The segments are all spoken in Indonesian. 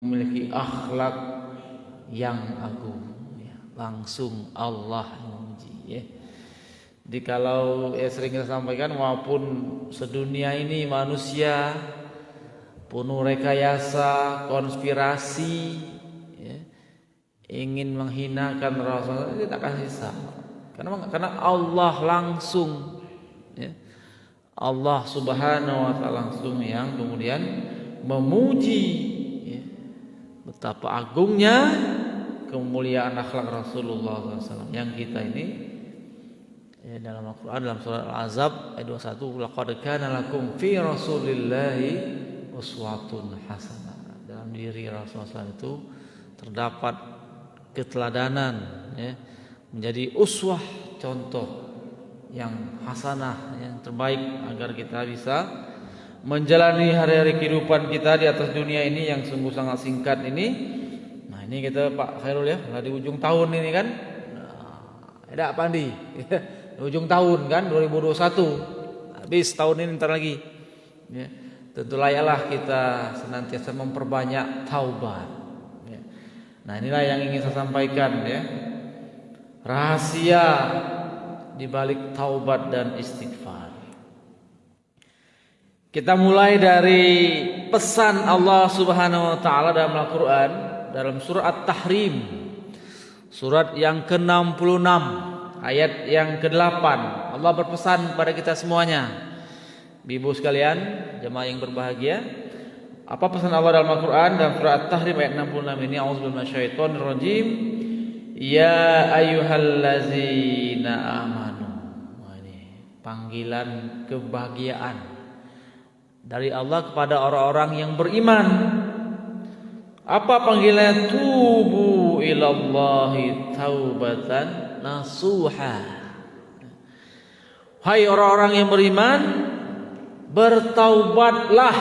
memiliki akhlak yang agung, ya. Langsung Allah memuji, ya. Jadi kalau sering kita sampaikan, walaupun sedunia ini manusia penuh rekayasa, konspirasi, ya, ingin menghinakan Rasulullah, kita kasih sama. Karena Allah langsung, ya. Allah Subhanahu wa Ta'ala langsung yang kemudian memuji, ya, betapa agungnya kemuliaan akhlak Rasulullah SAW yang kita ini, ya, dalam Al-Quran dalam surat Al-Ahzab ayat 21, laqad kana lakum fi Rasulillahi uswatun hasanah. Dalam diri Rasulullah SAW itu terdapat keteladanan, ya, menjadi uswah, contoh yang hasanah, yang terbaik agar kita bisa menjalani hari-hari kehidupan kita di atas dunia ini yang sungguh sangat singkat ini. Nah, ini kita Pak Khairul, ya, di ujung tahun ini kan. Ada Pak Andi. Di ujung tahun kan 2021. Habis tahun ini ntar lagi. Ya. Tentu layaklah kita senantiasa memperbanyak taubat. Ya. Nah, inilah yang ingin saya sampaikan, ya. Rahasia di balik taubat dan istighfar. Kita mulai dari pesan Allah Subhanahu wa Ta'ala dalam Al-Quran, dalam surat At-Tahrim, surat yang ke-66, ayat yang ke-8. Allah berpesan pada kita semuanya, ibu sekalian, jemaah yang berbahagia. Apa pesan Allah dalam Al-Quran dalam surat At-Tahrim ayat 66 ini? A'udzubillahi minasyaitonirrajim. Ya ayyuhallazina amanu. Ini panggilan kebahagiaan dari Allah kepada orang-orang yang beriman. Apa panggilannya? Tubu ilallahi taubatan nasuha. Hai orang-orang yang beriman, bertaubatlah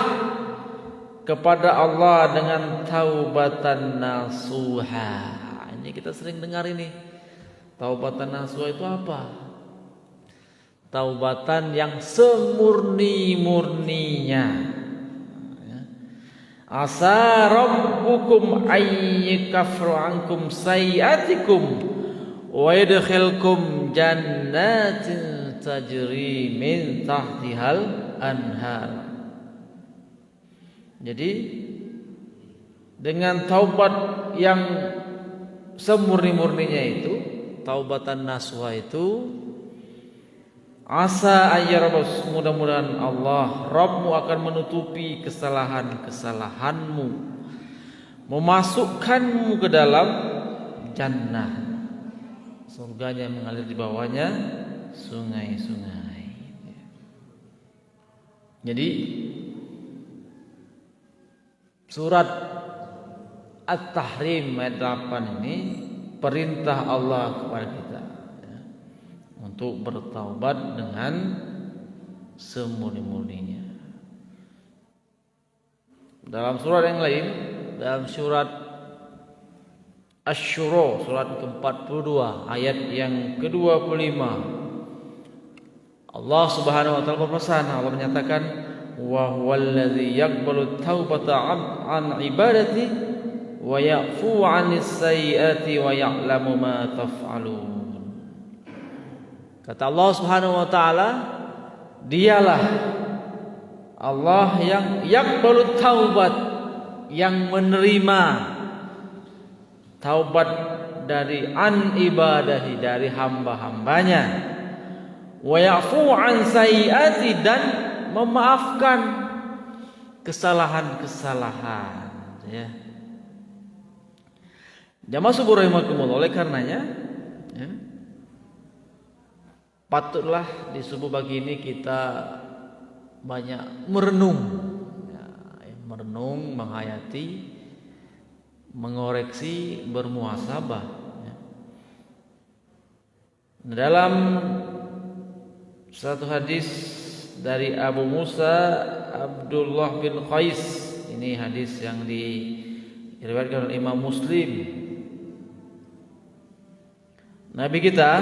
kepada Allah dengan taubatan nasuha. Ini kita sering dengar ini. Taubatan nasuha itu apa? Taubatan yang semurni-murninya. Asa rabbukum ayyakafru ankum sayiatikum wa yadkhilkum jannatin tajri min tahtihal anhar. Jadi dengan taubat yang semurni-murninya itu, taubatan nasuha itu, asa ayyarabus, mudah-mudahan Allah Rabbmu akan menutupi kesalahan-kesalahanmu, memasukkanmu ke dalam jannah, surganya mengalir di bawahnya sungai-sungai. Jadi surat At-Tahrim ayat 8 ini perintah Allah kepada kita, ya, untuk bertaubat dengan semurni-murninya. Dalam surat yang lain, dalam surat Asy-Syura surat ke-42 ayat yang ke-25, Allah Subhanahu wa Ta'ala berpesan, Allah menyatakan, wa huwallazi yaqbalu taubata an ibadati wa ya'fu 'anis sayyiati wa ya'lamu ma taf'alun. Kata Allah Subhanahu wa Ta'ala, dialah Allah yang yaqbalu taubat, yang menerima taubat dari an ibadahi, dari hamba-hambanya, wa ya'fu 'an sayyiati, dan memaafkan kesalahan-kesalahan, ya. Jamaah subuh rahimakumullah, oleh karenanya, ya, patutlah di subuh pagi ini kita banyak merenung, ya, merenung, menghayati, mengoreksi, bermuhasabah, ya. Dalam satu hadis dari Abu Musa Abdullah bin Qais, ini hadis yang diriwayatkan oleh Imam Muslim. Nabi kita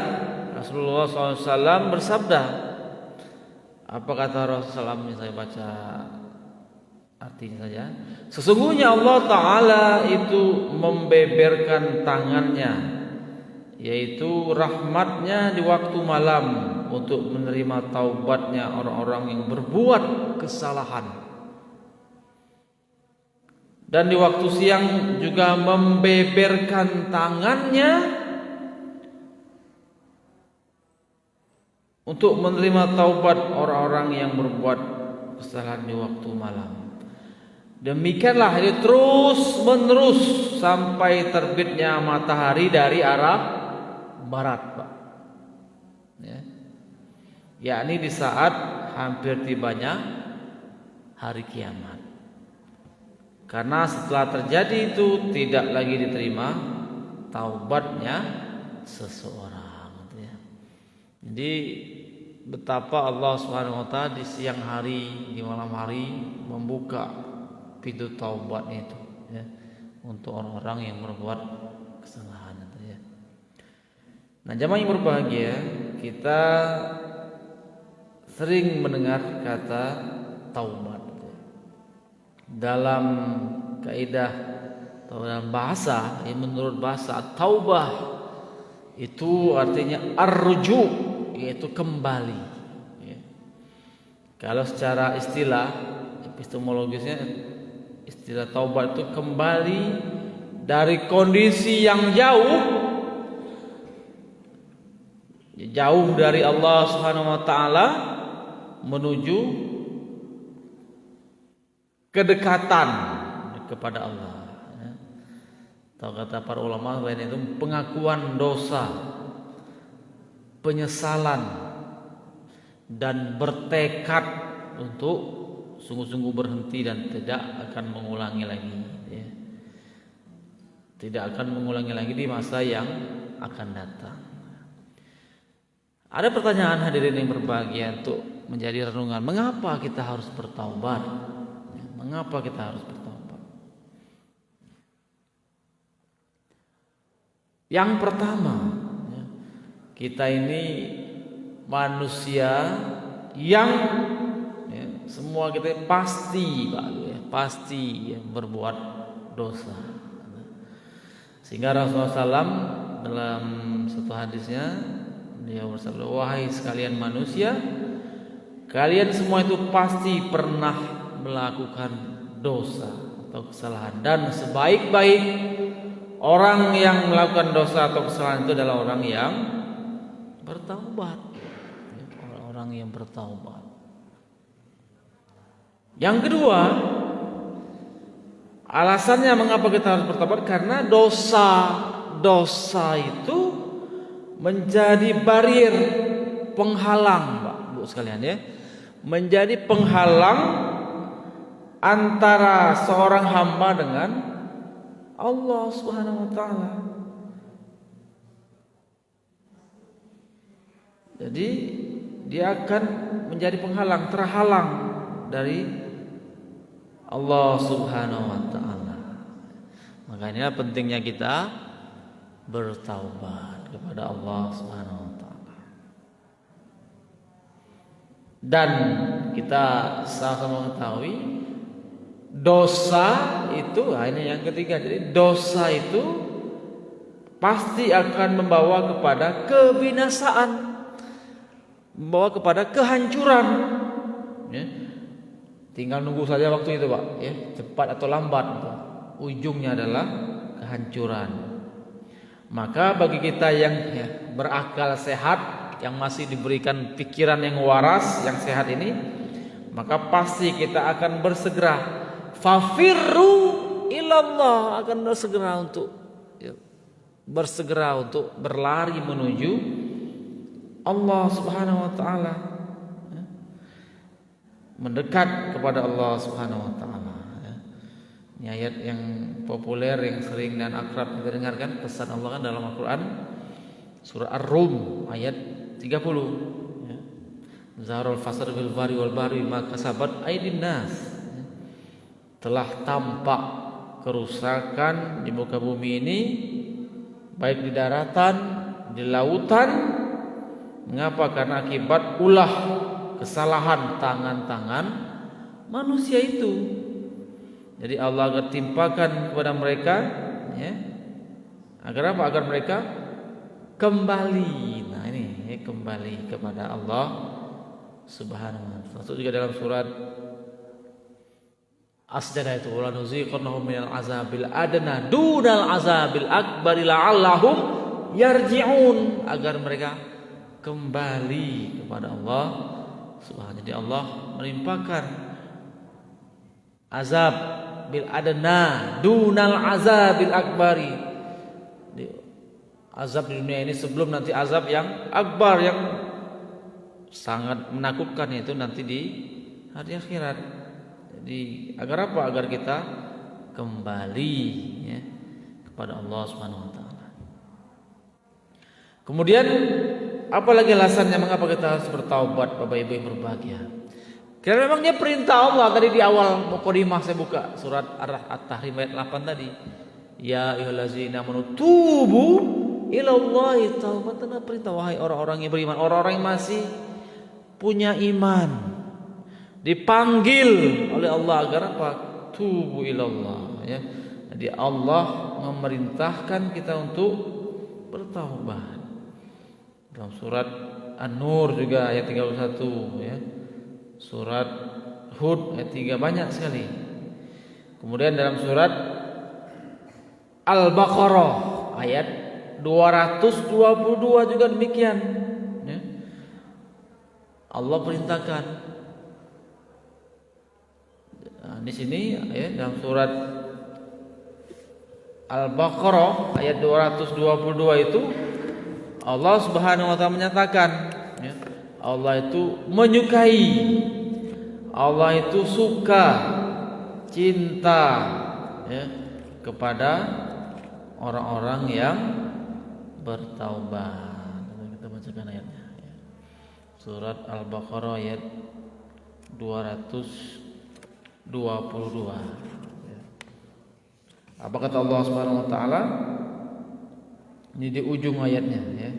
Rasulullah SAW bersabda, apa kata Rasulullah SAW? Saya baca Artinya saja, sesungguhnya Allah Ta'ala itu membeberkan tangannya, yaitu rahmatnya di waktu malam untuk menerima taubatnya orang-orang yang berbuat kesalahan. Dan di waktu siang juga membeberkan tangannya untuk menerima taubat orang-orang yang berbuat kesalahan di waktu malam. Demikianlah ini terus menerus sampai terbitnya matahari dari arah barat, Pak. Ya. Yakni di saat hampir tibanya hari kiamat. Karena setelah terjadi itu tidak lagi diterima taubatnya seseorang. Ya. Jadi betapa Allah Subhanahu wa taala di siang hari, di malam hari membuka pintu taubat itu, ya, untuk orang-orang yang berbuat kesalahan, ya. Nah, jamaah yang berbahagia, kita sering mendengar kata taubat. Dalam kaidah atau dalam bahasa, menurut bahasa taubah itu artinya arruju, yaitu kembali. Ya. Kalau secara istilah epistemologisnya, istilah taubat itu kembali dari kondisi yang jauh dari Allah Subhanahu wa taala menuju kedekatan kepada Allah. Atau kata para ulama lain itu pengakuan dosa, penyesalan, dan bertekad untuk sungguh-sungguh berhenti dan tidak akan mengulangi lagi, ya. Tidak akan mengulangi lagi di masa yang akan datang. Ada pertanyaan hadirin yang berbahagia untuk menjadi renungan. Mengapa kita harus bertaubat? Mengapa kita harus bertaubat? Yang pertama, kita ini manusia yang semua kita pasti, Pak, ya, pasti berbuat dosa. Sehingga Rasulullah SAW dalam satu hadisnya dia bersabda, wahai sekalian manusia, kalian semua itu pasti pernah melakukan dosa atau kesalahan, dan sebaik-baik orang yang melakukan dosa atau kesalahan itu adalah orang yang bertaubat, orang-orang yang bertaubat. Yang kedua, alasannya mengapa kita harus bertobat, karena dosa itu menjadi barier, penghalang, Pak, Bu sekalian, ya. Menjadi penghalang antara seorang hamba dengan Allah Subhanahu wa taala. Jadi dia akan menjadi penghalang, terhalang dari Allah Subhanahu wa taala. Makanya pentingnya kita bertaubat kepada Allah Subhanahu wa taala. Dan kita sama-sama mengetahui dosa itu, ini yang ketiga. Jadi dosa itu pasti akan membawa kepada kebinasaan, membawa kepada kehancuran, ya. Tinggal nunggu saja waktu itu, Pak, ya, cepat atau lambat, ujungnya adalah kehancuran. Maka bagi kita yang berakal sehat, yang masih diberikan pikiran yang waras, yang sehat ini, maka pasti kita akan bersegera, fafirru ilallah, akan bersegera untuk berlari menuju Allah Subhanahu wa taala, mendekat kepada Allah Subhanahu wa taala. Ini ayat yang populer, yang sering dan akrab kita dengarkan. Pesan Allah kan dalam Al-Qur'an surah Ar-Rum ayat 30, ya. Zaharul fasad fil barri wal bahri ma kasabat aydin nas. Telah tampak kerusakan di muka bumi ini, baik di daratan, di lautan. Mengapa? Karena akibat ulah kesalahan tangan-tangan manusia itu. Jadi Allah akan timpakan kepada mereka, ya. Agar apa? Agar mereka kembali. Nah ini ya, kembali kepada Allah Subhanahu wa taala. Masuk juga dalam surat As-Sajdah itu, wala nuziqannahum minal azabil adna dunal azabil akbar la'allahum yarji'un, agar mereka kembali kepada Allah Subhanahu. Jadi Allah menimpakan azab bil adna dunal azabil akbari, azab di dunia ini sebelum nanti azab yang akbar, yang sangat menakutkan, itu nanti di hari akhirat. Jadi agar apa? Agar kita kembali, ya, kepada Allah Subhanahu wa taala. Kemudian apalagi alasannya mengapa kita harus bertaubat, Bapak Ibu yang berbahagia? Karena memang dia perintah Allah. Tadi di awal mukadimah saya buka surat At-Tahrim ayat 8 tadi. Ya ayyuhallazina amanu tubu ilallahi taubatan, perintah, wahai orang-orang yang beriman, orang-orang yang masih punya iman, dipanggil oleh Allah agar apa? Tubu ilallah, ya. Jadi Allah memerintahkan kita untuk bertaubat. Dalam surat An-Nur juga ayat 31, ya. Surat Hud ayat 3, banyak sekali. Kemudian dalam surat Al-Baqarah ayat 222 juga demikian, ya. Allah perintahkan. Nah, di sini, ya, dalam surat Al-Baqarah ayat 222 itu Allah Subhanahu wa taala menyatakan, ya, Allah itu menyukai, Allah itu suka, cinta, ya, kepada orang-orang yang bertaubat. Kita bacakan ayatnya, ya. Surat Al-Baqarah ayat 222, ya. Apa kata Allah Subhanahu wa taala? Ini di ujung ayatnya, ya.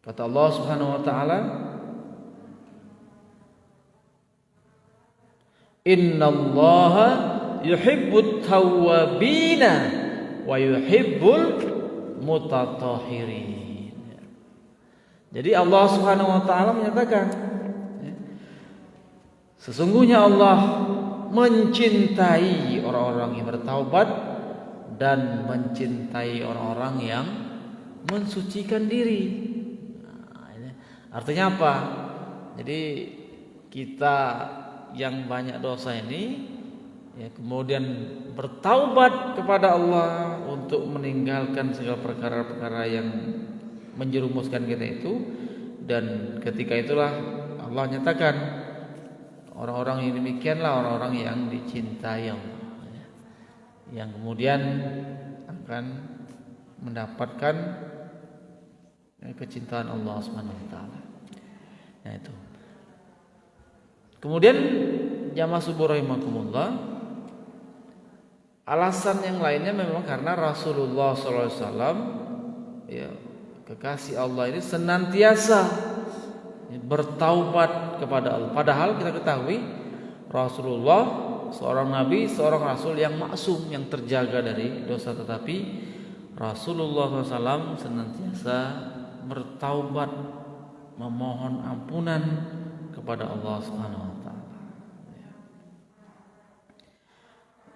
Kata Allah Subhanahu wa taala, innallaha yuhibbut tawwabina wa yuhibbul mutatahhirin. Jadi Allah Subhanahu wa taala menyatakan, sesungguhnya Allah mencintai orang-orang yang bertaubat dan mencintai orang-orang yang mensucikan diri. Artinya apa? Jadi kita yang banyak dosa ini, ya, kemudian bertaubat kepada Allah untuk meninggalkan segala perkara-perkara yang menjerumuskan kita itu, dan ketika itulah Allah nyatakan orang-orang yang demikianlah orang-orang yang dicintai Allah, ya, yang kemudian akan mendapatkan kecintaan Allah Subhanahu wa taala. Nah itu. Kemudian jamaah subuh rahimakumullah, alasan yang lainnya memang karena Rasulullah SAW, ya, kekasih Allah ini senantiasa bertaubat kepada Allah. Padahal kita ketahui Rasulullah seorang nabi, seorang rasul yang maksum, yang terjaga dari dosa, tetapi Rasulullah SAW senantiasa bertaubat, memohon ampunan kepada Allah Subhanahu wa taala.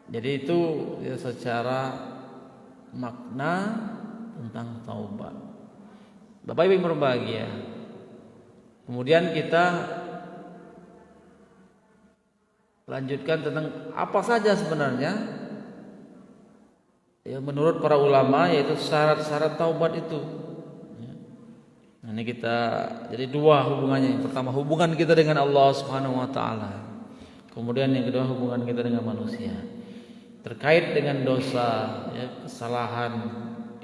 Jadi itu, ya, secara makna tentang taubat. Bapak Ibu yang berbahagia, kemudian kita lanjutkan tentang apa saja sebenarnya, ya, menurut para ulama, yaitu syarat-syarat taubat itu. Nah, ini kita jadi dua hubungannya. Yang pertama hubungan kita dengan Allah Subhanahu wa taala. Kemudian yang kedua hubungan kita dengan manusia. Terkait dengan dosa, ya, kesalahan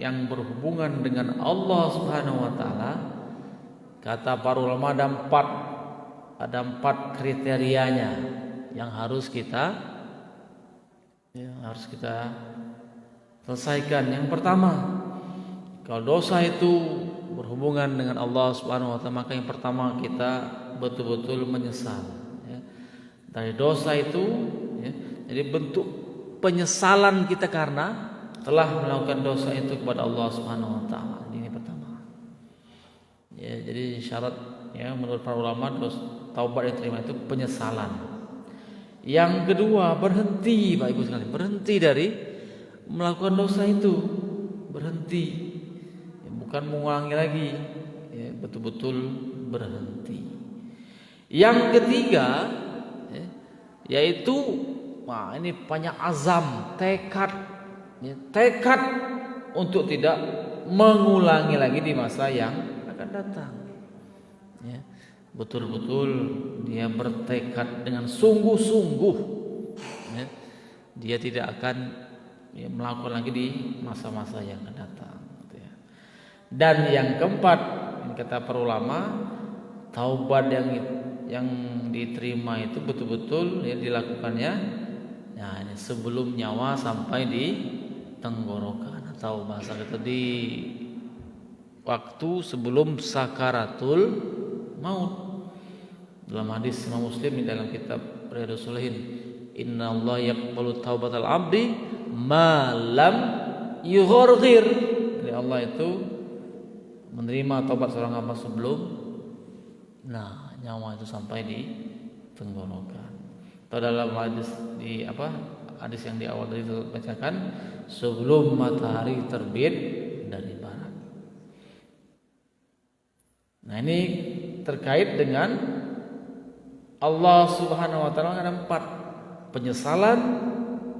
yang berhubungan dengan Allah Subhanahu wa taala, kata para ulama ada empat kriterianya yang harus kita selesaikan. Yang pertama, Kalau dosa itu berhubungan dengan Allah Subhanahu wa taala, maka yang pertama kita betul-betul menyesal ya. Dari dosa itu ya, jadi bentuk penyesalan kita karena telah melakukan dosa itu kepada Allah Subhanahu wa taala. Ini pertama. Ya, jadi syarat ya menurut para ulama taubat yang terima itu penyesalan. Yang kedua, berhenti, Pak Ibu sekalian, berhenti dari melakukan dosa itu. Berhenti. Bukan mengulangi lagi, ya, betul-betul berhenti. Yang ketiga, ya, yaitu, wah ini banyak azam, tekad, ya, tekad untuk tidak mengulangi lagi di masa yang akan datang. Ya, betul-betul dia bertekad dengan sungguh-sungguh, ya, dia tidak akan ya, melakukan lagi di masa-masa yang akan datang. Dan yang keempat, kata para ulama, taubat yang diterima itu betul-betul ya, dilakukannya ya, sebelum nyawa sampai di tenggorokan, atau bahasa kita di waktu sebelum sakaratul maut. Dalam hadis Imam Muslim di dalam kitab Riyadhus Shalihin, Inna Allah yaqbalu taubatal abdi ma lam yugharghir. Jadi Allah itu menerima taubat seorang hamba sebelum nyawa itu sampai di tenggorokan. Atau dalam hadis hadis yang di awal tadi bacakan, sebelum matahari terbit dari barat. Nah, ini terkait dengan Allah Subhanahu wa taala. Ada 4: penyesalan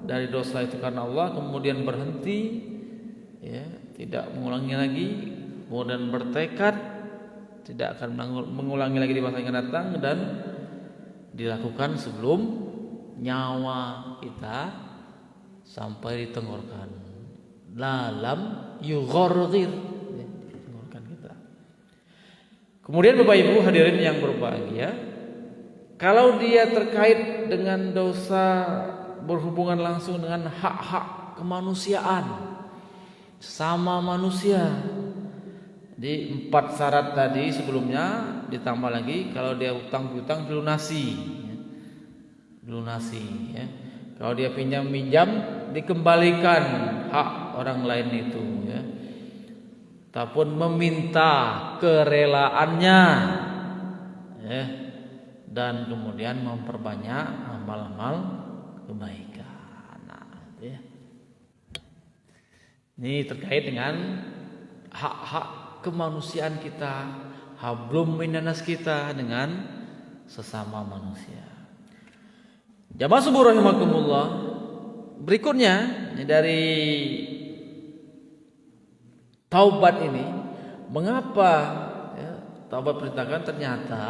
dari dosa itu karena Allah, kemudian berhenti ya, tidak mengulangi lagi, kemudian bertekad tidak akan mengulangi lagi di masa yang akan datang, dan dilakukan sebelum nyawa kita sampai di tenggorokan, dalam yugharghir ya, tenggorokan kita. Kemudian Bapak Ibu hadirin yang berbahagia, kalau dia terkait dengan dosa berhubungan langsung dengan hak-hak kemanusiaan sama manusia, di 4 syarat tadi sebelumnya ditambah lagi, kalau dia utang piutang dilunasi ya. Kalau dia pinjam dikembalikan hak orang lain itu ya. Ataupun meminta kerelaannya ya. Dan kemudian memperbanyak amal-amal kebaikan. Ya. Ini terkait dengan hak-hak kemanusiaan kita, hablum minanas kita dengan sesama manusia. Jamaah subuh rahimakumullah. Berikutnya dari taubat ini, mengapa ya, taubat perintahkan? Ternyata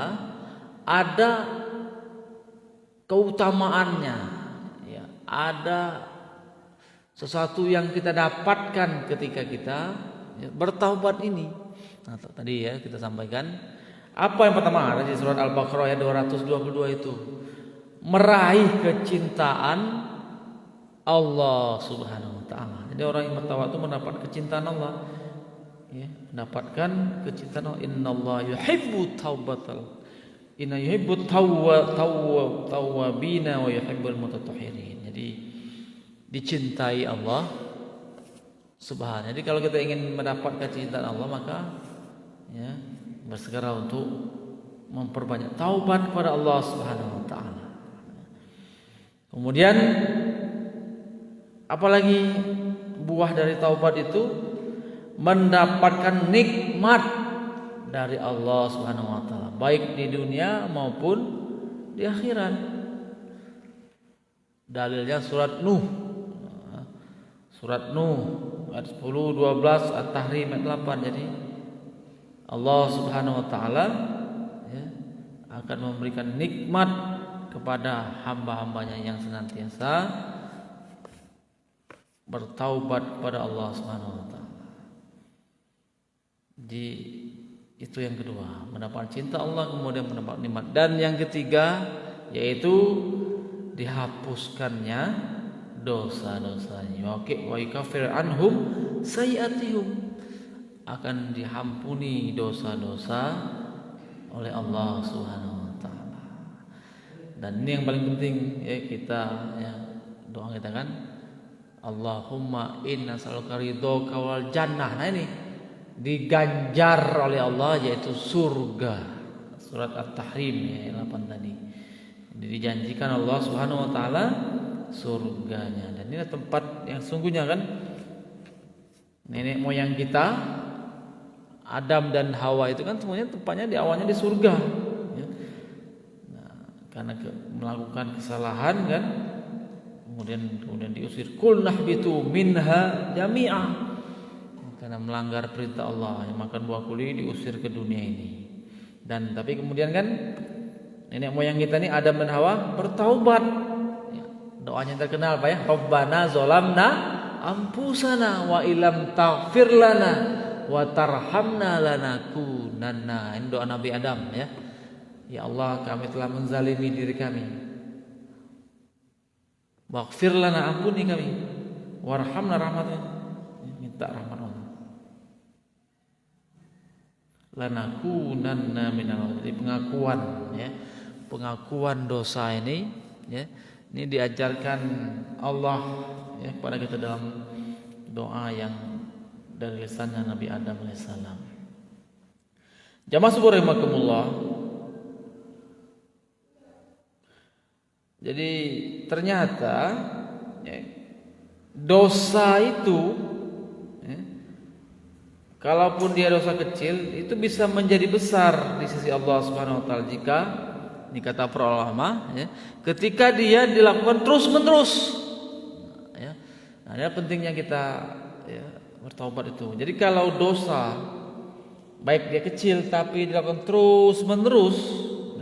ada keutamaannya ya, ada sesuatu yang kita dapatkan ketika kita ya, bertaubat ini. Nah, tadi ya kita sampaikan apa yang pertama ada di surat Al-Baqarah ayat 222 itu, meraih kecintaan Allah Subhanahu wa taala. Jadi orang yang bertaubat itu mendapat kecintaan Allah. Ya, mendapatkan kecintaan Allah. Innallaha yuhibbu taubatal. Inna yuhibbu tawwabina wa yuhibbul mutatahhirin. Jadi dicintai Allah Subhanahu. Jadi kalau kita ingin mendapatkan kecintaan Allah, maka ya bersegera untuk memperbanyak taubat kepada Allah Subhanahu wa taala. Kemudian apalagi buah dari taubat itu mendapatkan nikmat dari Allah Subhanahu wa taala, baik di dunia maupun di akhirat. Dalilnya surat Nuh. Surat Nuh ayat 10, 12, At-Tahrim ayat 8. Jadi Allah Subhanahu wa taala ya, akan memberikan nikmat kepada hamba-hambanya yang senantiasa bertaubat kepada Allah Subhanahu wa taala. Jadi itu yang kedua, mendapat cinta Allah, kemudian mendapat nikmat. Dan yang ketiga yaitu dihapuskannya dosa-dosanya. Wa yukaffir anhum sayiatihum. akan diampuni dosa-dosa oleh Allah Subhanahu wa taala. Dan ini yang paling penting ya, kita ya, doa kita kan, Allahumma inna nas'aluka ridhoka wal jannah. Nah ini diganjar oleh Allah yaitu surga. Surat At-Tahrim ya 8 tadi. Jadi dijanjikan Allah Subhanahu wa taala surganya. Dan ini tempat yang sungguhnya kan nenek moyang kita Adam dan Hawa itu kan semuanya tempatnya di awalnya di surga ya. Nah, karena melakukan kesalahan kan kemudian diusir kul nahbitu minha jami'ah karena melanggar perintah Allah yang makan buah kuli diusir ke dunia ini. Dan tapi kemudian kan nenek moyang kita ini Adam dan Hawa bertaubat ya, doanya terkenal apa ya, Rabbana zolamna ampusana wa ilam taghfir lana wa tarhamna lanakunanna. Ini doa Nabi Adam ya. Ya Allah, kami telah menzalimi diri kami. Waghfir lana, ampuni kami. Warhamna, rahmatnya. Minta rahmat Allah. Lanakunanna minal. Jadi pengakuan ya. Pengakuan dosa ini ya. Ini diajarkan Allah ya kepada kita dalam doa yang dari lisannya Nabi Adam alaihissalam. Jamaah subuh rahimakumullah. Jadi ternyata ya, dosa itu ya, kalaupun dia dosa kecil itu bisa menjadi besar di sisi Allah Subhanahu wa taala jika ini kata para ulama ya, ketika dia dilakukan terus-menerus. Ya. Nah, ini pentingnya kita ya, bertaubat itu. Jadi kalau dosa baik dia kecil tapi dilakukan terus-menerus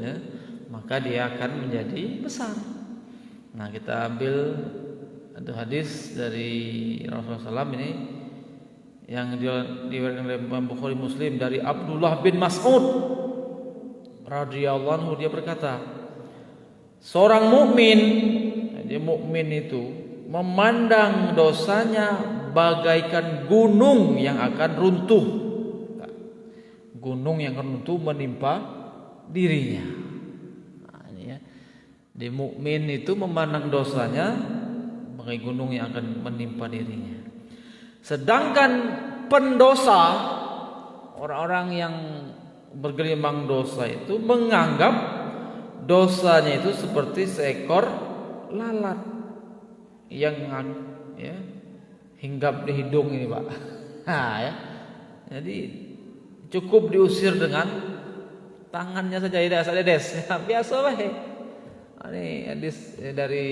ya, maka dia akan menjadi besar. Nah, kita ambil ada hadis dari Rasulullah SAW ini yang diriwayatkan oleh Imam Bukhari Muslim dari Abdullah bin Mas'ud radhiyallahu anhu, dia berkata, seorang mukmin, jadi mukmin itu memandang dosanya bagaikan gunung yang akan runtuh. Gunung yang akan runtuh menimpa dirinya. Nah, ini ya. Di mukmin itu memandang dosanya bagai gunung yang akan menimpa dirinya. Sedangkan pendosa, orang-orang yang bergelimang dosa itu menganggap dosanya itu seperti seekor lalat yang ya, hinggap di hidung ini, Pak. Nah, ya. Jadi cukup diusir dengan tangannya saja, tidak asal dedes. Ya, biasa baik. Ini hadis dari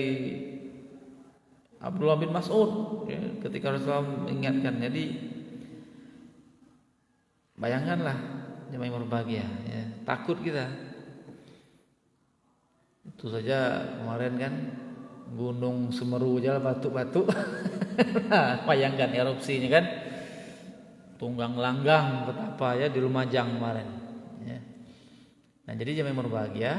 Abdullah bin Mas'ud ya, ketika Rasulullah mengingatkan. Jadi bayangkanlah jemaah yang berbahagia ya, takut kita. Itu saja kemarin kan Gunung Semeru aja batu-batu. Bayangkan erupsinya kan. Tunggang langgang betapa ya di Lumajang kemarin ya. Nah, jadi jemaah yang berbahagia,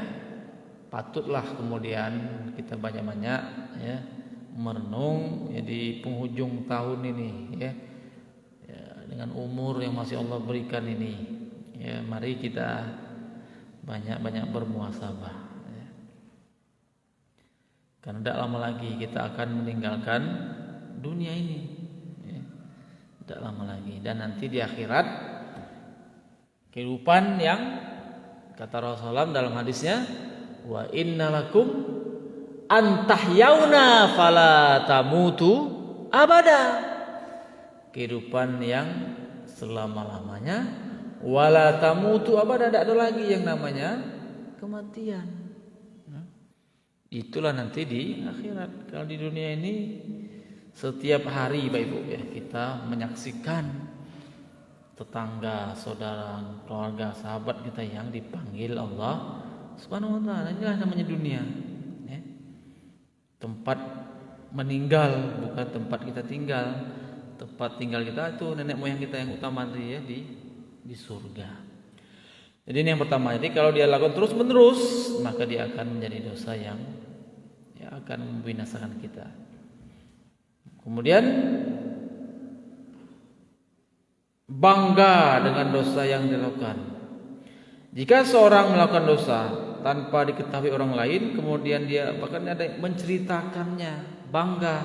patutlah kemudian kita banyak-banyak ya merenung ya, di penghujung tahun ini ya, dengan umur yang masih Allah berikan ini ya, mari kita banyak-banyak bermuhasabah ya. Karena tidak lama lagi kita akan meninggalkan dunia ini ya. Tidak lama lagi. Dan nanti di akhirat kehidupan yang kata Rasulullah dalam hadisnya, wa innalakum antahyauna fala tamutu abada. Kehidupan yang selama-lamanya, wala tamutu abada, tidak ada lagi yang namanya kematian. Itulah nanti di akhirat. Kalau di dunia ini setiap hari Bapak Ibu ya, kita menyaksikan tetangga, saudara, keluarga, sahabat kita yang dipanggil Allah Subhanahu wa taala. Inilah namanya dunia. Ya. Tempat meninggal bukan tempat kita tinggal. Tempat tinggal kita itu nenek moyang kita yang utama ya, di surga. Jadi ini yang pertama. Jadi kalau dia lakukan terus menerus, maka dia akan menjadi dosa yang ya, akan membinasakan kita. Kemudian bangga dengan dosa yang dilakukan. Jika seorang melakukan dosa tanpa diketahui orang lain, kemudian dia bahkan ada yang menceritakannya, bangga.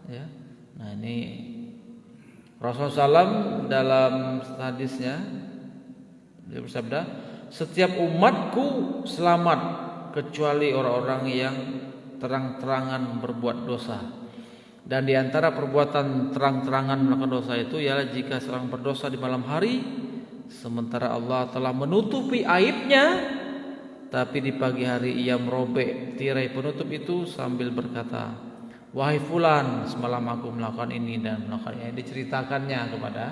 Ya. Nah ini Rasulullah SAW dalam hadisnya dia bersabda, setiap umatku selamat kecuali orang-orang yang terang-terangan berbuat dosa. Dan di antara perbuatan terang-terangan melakukan dosa itu ialah jika seorang berdosa di malam hari, sementara Allah telah menutupi aibnya, tapi di pagi hari ia merobek tirai penutup itu sambil berkata, wahai fulan, semalam aku melakukan ini dan melakukan ini, diceritakannya kepada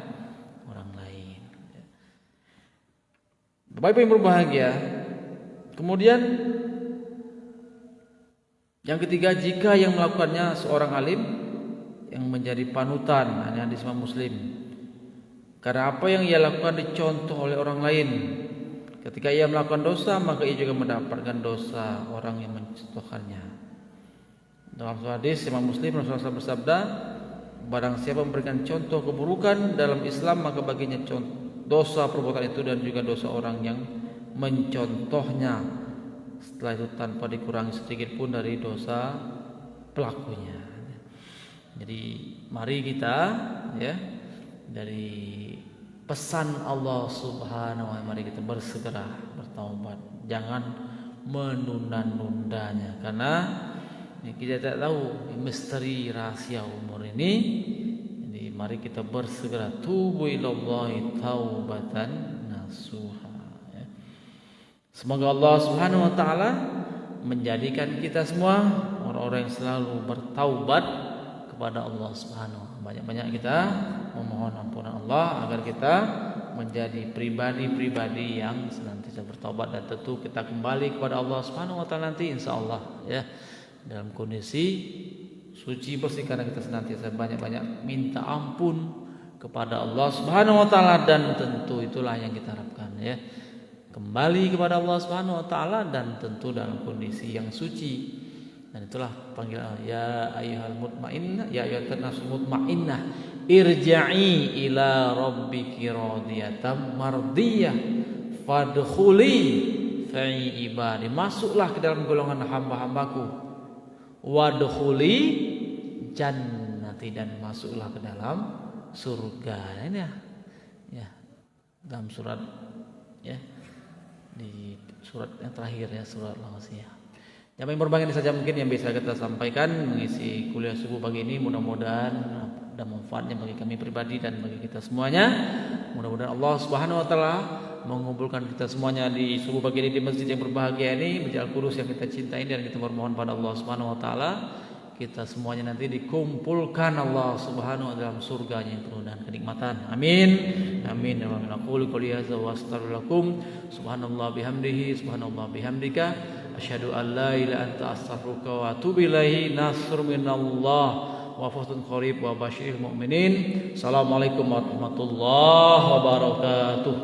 orang lain. Bapak Ibu yang berbahagia, kemudian yang ketiga, jika yang melakukannya seorang alim yang menjadi panutan, hanya hadis Imam Muslim. Karena apa yang ia lakukan dicontoh oleh orang lain. Ketika ia melakukan dosa, maka ia juga mendapatkan dosa orang yang mencontohkannya. Dalam hadis Imam Muslim, Rasulullah SAW bersabda, barang siapa memberikan contoh keburukan dalam Islam, maka baginya dosa perbuatan itu dan juga dosa orang yang mencontohnya. Setelah itu tanpa dikurangi sedikit pun dari dosa pelakunya. Jadi mari kita ya dari pesan Allah Subhanahu wa taala, mari kita bersegera bertaubat, jangan menunda-nundanya, karena kita tidak tahu misteri rahasia umur ini. Jadi mari kita bersegera tubu ilallahi taubatan nasuha. Semoga Allah Subhanahu wa taala menjadikan kita semua orang-orang yang selalu bertaubat kepada Allah Subhanahu wa taala. Banyak-banyak kita memohon ampunan Allah agar kita menjadi pribadi-pribadi yang senantiasa bertaubat, dan tentu kita kembali kepada Allah Subhanahu wa taala nanti insyaallah ya dalam kondisi suci bersih, karena kita senantiasa banyak-banyak minta ampun kepada Allah Subhanahu wa taala, dan tentu itulah yang kita harapkan ya. Kembali kepada Allah Subhanahu wa taala dan tentu dalam kondisi yang suci. Dan itulah panggilan ya ayyuhal mutmainnah, ya ayyuhan nafsul mutmainnah, irja'i ila rabbiki radiyatan mardiyah fadkhuli fi ibadi. Masuklah ke dalam golongan hamba-hambaku. Wadkhuli jannati, dan masuklah ke dalam surga. Ini ya dalam surat ya di surat yang terakhir ya, surat Al-Ghasyiyah. Yang berbahagia ini saja mungkin yang bisa kita sampaikan mengisi kuliah subuh pagi ini. Mudah-mudahan ada manfaatnya bagi kami pribadi dan bagi kita semuanya. Mudah-mudahan Allah Subhanahu wa taala mengumpulkan kita semuanya di subuh pagi ini di masjid yang berbahagia ini, Masjid Al-Qudus yang kita cintai, dan kita bermohon pada Allah Subhanahu wa taala kita semuanya nanti dikumpulkan Allah Subhanahu wa taala dalam surganya yang penuh dengan kenikmatan. Amin. Amin. Wa naqulu qouli hadza wa astaghfirullakum subhanallah bihamdihi subhanallah bihamdika asyhadu an la ilaha illa anta astaghfiruka wa atubu ilaihi. Nasrun minallah wa fathun qarib wa basyiril mu'minin. Assalamualaikum warahmatullahi wabarakatuh.